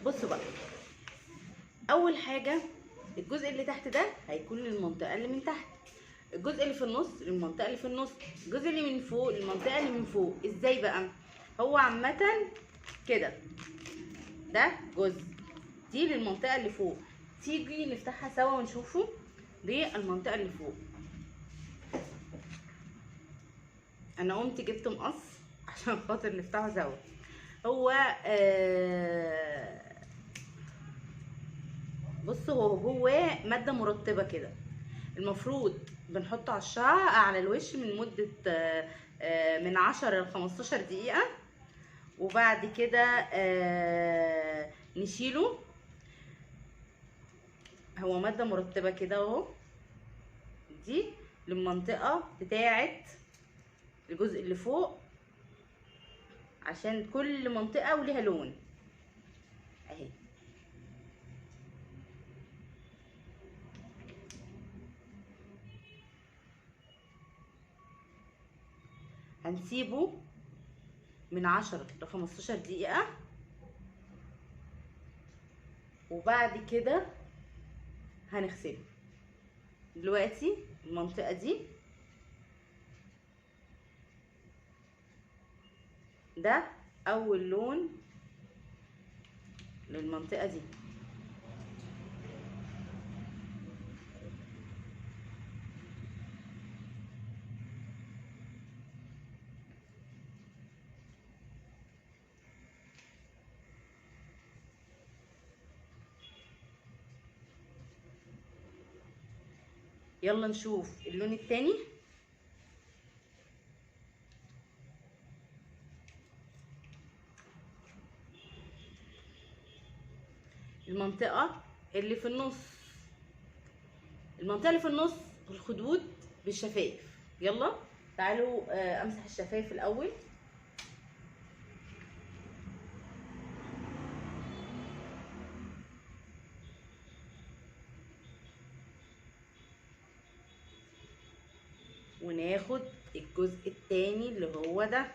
بصوا بقى، اول حاجه الجزء اللي تحت ده هيكون للمنطقه اللي من تحت، الجزء اللي في النص للمنطقه اللي في النص، الجزء اللي من فوق للمنطقه اللي من فوق. ازاي بقى؟ هو عامه كده، ده جزء، دي للمنطقه اللي فوق. تيجي نفتحها سوا ونشوفه. دي المنطقه اللي فوق. انا قمت جبت مقص عشان خاطر نفتحه سوا. هو بص، هو جواه ماده مرطبه كده، المفروض بنحطه على الشعر على الوش من مده من 10 ل 15 دقيقه، وبعد كده نشيله. هو ماده مرطبه كده اهو، دي للمنطقه بتاعه الجزء اللي فوق، عشان كل منطقه وليها لون اهي. هنسيبه من 10 ل 15 دقيقة، وبعد كده هنغسله. دلوقتي المنطقة دي، ده أول لون للمنطقة دي. يلا نشوف اللون التاني. المنطقة اللي في النص، المنطقة اللي في النص الخدود بالشفايف. يلا تعالوا امسح الشفايف الاول. وناخد الجزء التاني اللي هو ده،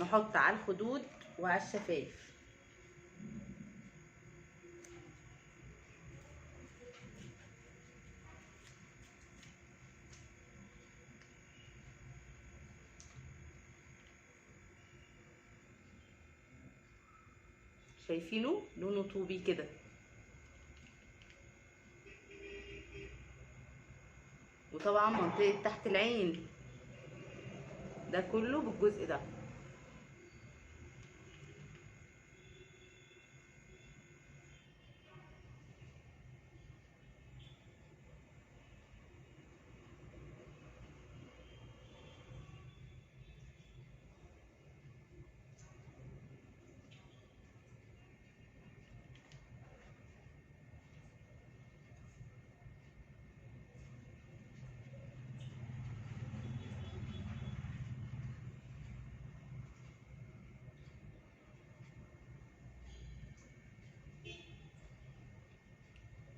نحط على الخدود وعلى الشفايف. شايفينه لونه طوبي كده. وطبعا منطقة تحت العين ده كله بالجزء ده.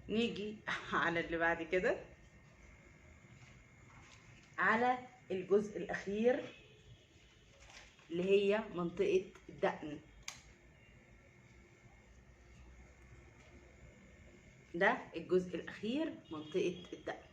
نيجي على اللي بعد كده، على الجزء الاخير اللي هي منطقة الدقن. ده الجزء الاخير منطقة الدقن.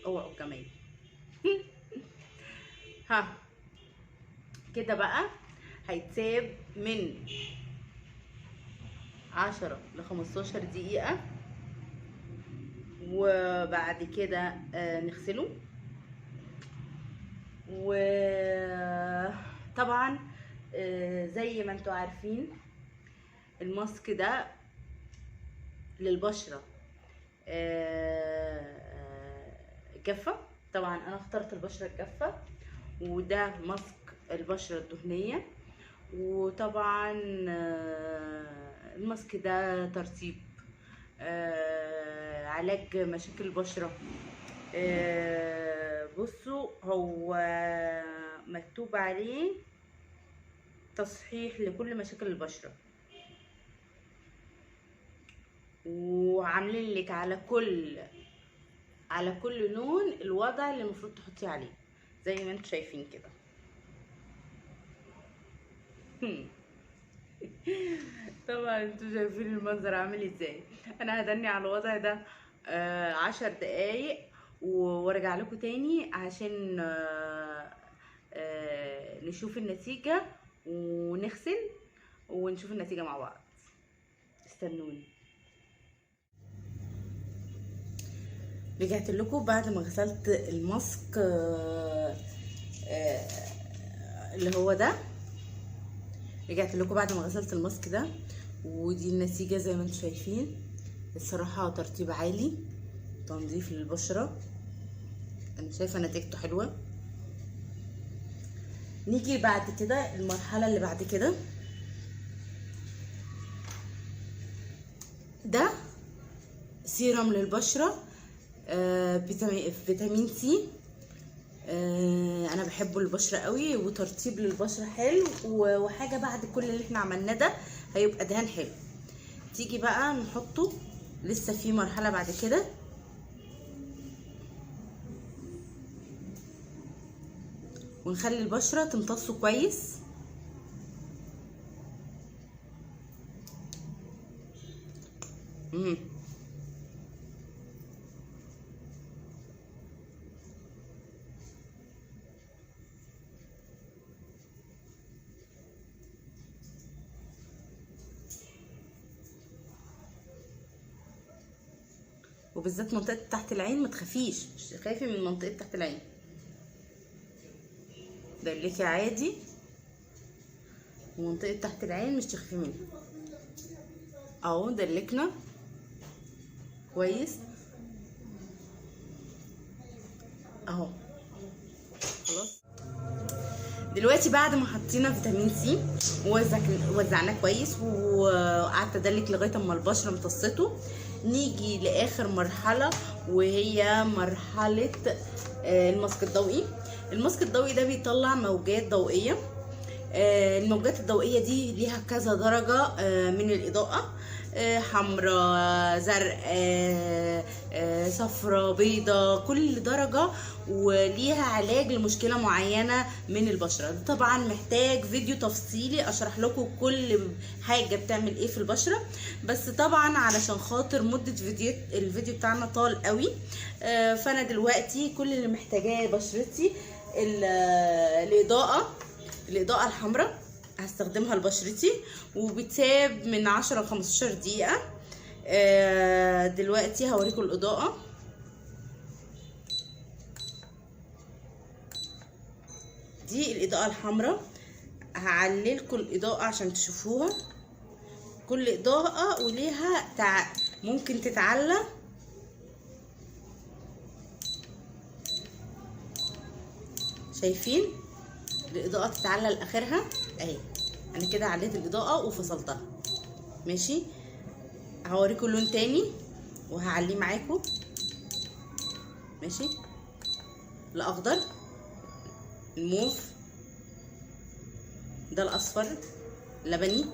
اوعوا كمان. ها كده بقى هيتساب من 10 ل 15 دقيقة. وبعد كده نغسله. وطبعا زي ما انتوا عارفين الماسك ده للبشرة جافة. طبعا انا اخترت البشرة الجافة، وده ماسك البشرة الدهنية. وطبعا الماسك ده ترطيب، علاج مشاكل البشرة. بصوا، هو مكتوب عليه تصحيح لكل مشاكل البشرة، وعاملين لك على كل لون الوضع اللي المفروض تحطيه عليه زي ما انتوا شايفين كده. طبعا انتوا شايفين المنظر عامل ازاي. انا هدني على الوضع ده 10 دقايق وارجع لكم تاني عشان نشوف النتيجة ونغسل ونشوف النتيجة مع بعض. استنوني. رجعت لكم بعد ما غسلت الماسك اللي هو ده. رجعت لكم بعد ما غسلت الماسك ده، ودي النتيجة زي ما انتم شايفين. الصراحة ترطيب عالي، تنظيف للبشرة، انا شايفة نتيجته حلوة. نيجي بعد كده المرحلة اللي بعد كده. ده سيرم للبشرة فيتامين سي. انا بحبه للبشرة قوي، وترطيب للبشرة حلو، وحاجة بعد كل اللي احنا عملناه ده هيبقى دهان حلو. تيجي بقى نحطه، لسه في مرحلة بعد كده. ونخلي البشرة تمتصه كويس. وبالذات منطقة تحت العين ما تخافيش، مش تخافي من منطقة تحت العين، دلكي عادي. ومنطقة تحت العين مش تخافي منها اهو، دلكنا كويس اهو. خلاص دلوقتي بعد ما حطينا فيتامين سي ووزعناه كويس وقعدت ادلك لغايه اما البشره امتصته، نيجي لاخر مرحله وهي مرحله الماسك الضوئي. الماسك الضوئي ده بيطلع موجات ضوئيه. الموجات الضوئيه دي ليها كذا درجه من الاضاءه، حمراء، زرقاء، صفراء، بيضاء، كل درجة وليها علاج لمشكلة معينة من البشرة. طبعا محتاج فيديو تفصيلي اشرح لكم كل حاجة بتعمل ايه في البشرة، بس طبعا علشان خاطر مدة الفيديو بتاعنا طال قوي. فانا دلوقتي كل اللي محتاجاه بشرتي الإضاءة الحمراء، هستخدمها لبشرتي وبتساب من 10 ل 15 دقيقة. دلوقتي هوريكم الإضاءة. دي الإضاءة الحمراء، هعللكم الإضاءة عشان تشوفوها. كل إضاءة وليها ممكن تتعلى. شايفين الإضاءة تتعلى لآخرها اهي. انا كده عليت الإضاءة وفصلتها. ماشي، هوريكم لون تاني وهعليه معاكم. ماشي، الأخضر، الموف، ده الأصفر، لبني،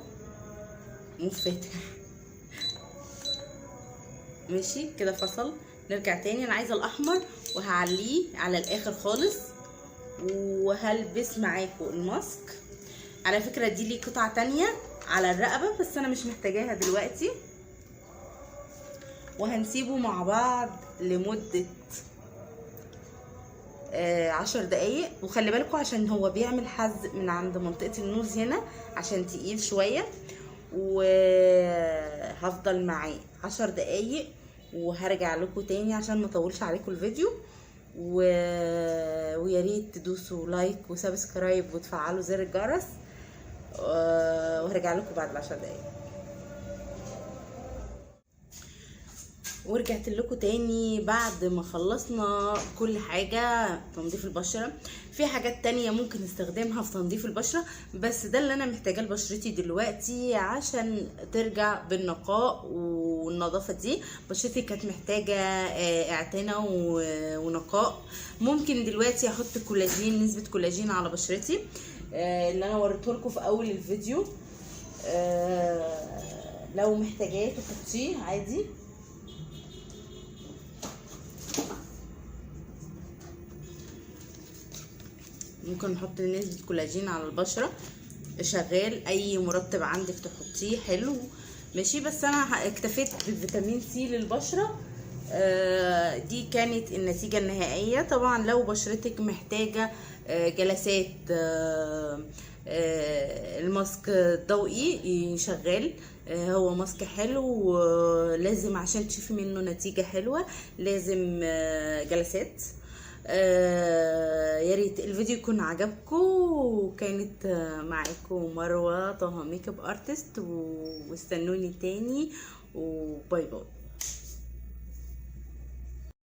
موف فاتح. ماشي كده فصل. نرجع تاني، انا عايزة الأحمر وهعليه على الآخر خالص. وهلبس معاكم الماسك. على فكرة دي لي قطعة تانية على الرقبة بس انا مش محتاجاها دلوقتي. وهنسيبه مع بعض لمدة 10 دقايق. وخلي بالكم عشان هو بيعمل حز من عند منطقة النوز هنا عشان تقيل شوية. هفضل معاه 10 دقايق وهرجع لكم تاني عشان ما اطولش عليكم الفيديو. ويا ريت تدوسوا لايك وسبسكرايب وتفعلوا زر الجرس، وهرجع لكم بعد ال10 دقايق. ورجعت لكم تاني بعد ما خلصنا كل حاجة تنظيف البشرة. في حاجات تانية ممكن نستخدمها في تنظيف البشرة، بس ده اللي انا محتاجاه لبشرتي دلوقتي عشان ترجع بالنقاء والنظافة دي. بشرتي كانت محتاجة اعتناء ونقاء. ممكن دلوقتي احط كولاجين، نسبة كولاجين على بشرتي اللي انا وريته لكم في اول الفيديو. لو محتاجاه تحطيه عادي. ممكن نحط نسبة كولاجين على البشرة شغال، اي مرطب عندك تحطيه حلو ماشي. بس انا اكتفيت بالفيتامين سي للبشرة. دي كانت النتيجة النهائية. طبعا لو بشرتك محتاجة جلسات الماسك الضوئي شغال، هو ماسك حلو. لازم عشان تشوفي منه نتيجة حلوة لازم جلسات. يا ريت الفيديو يكون عجبكم. وكانت معاكم مروة طه ميك اب ارتست، واستنوني تاني، وباي باي.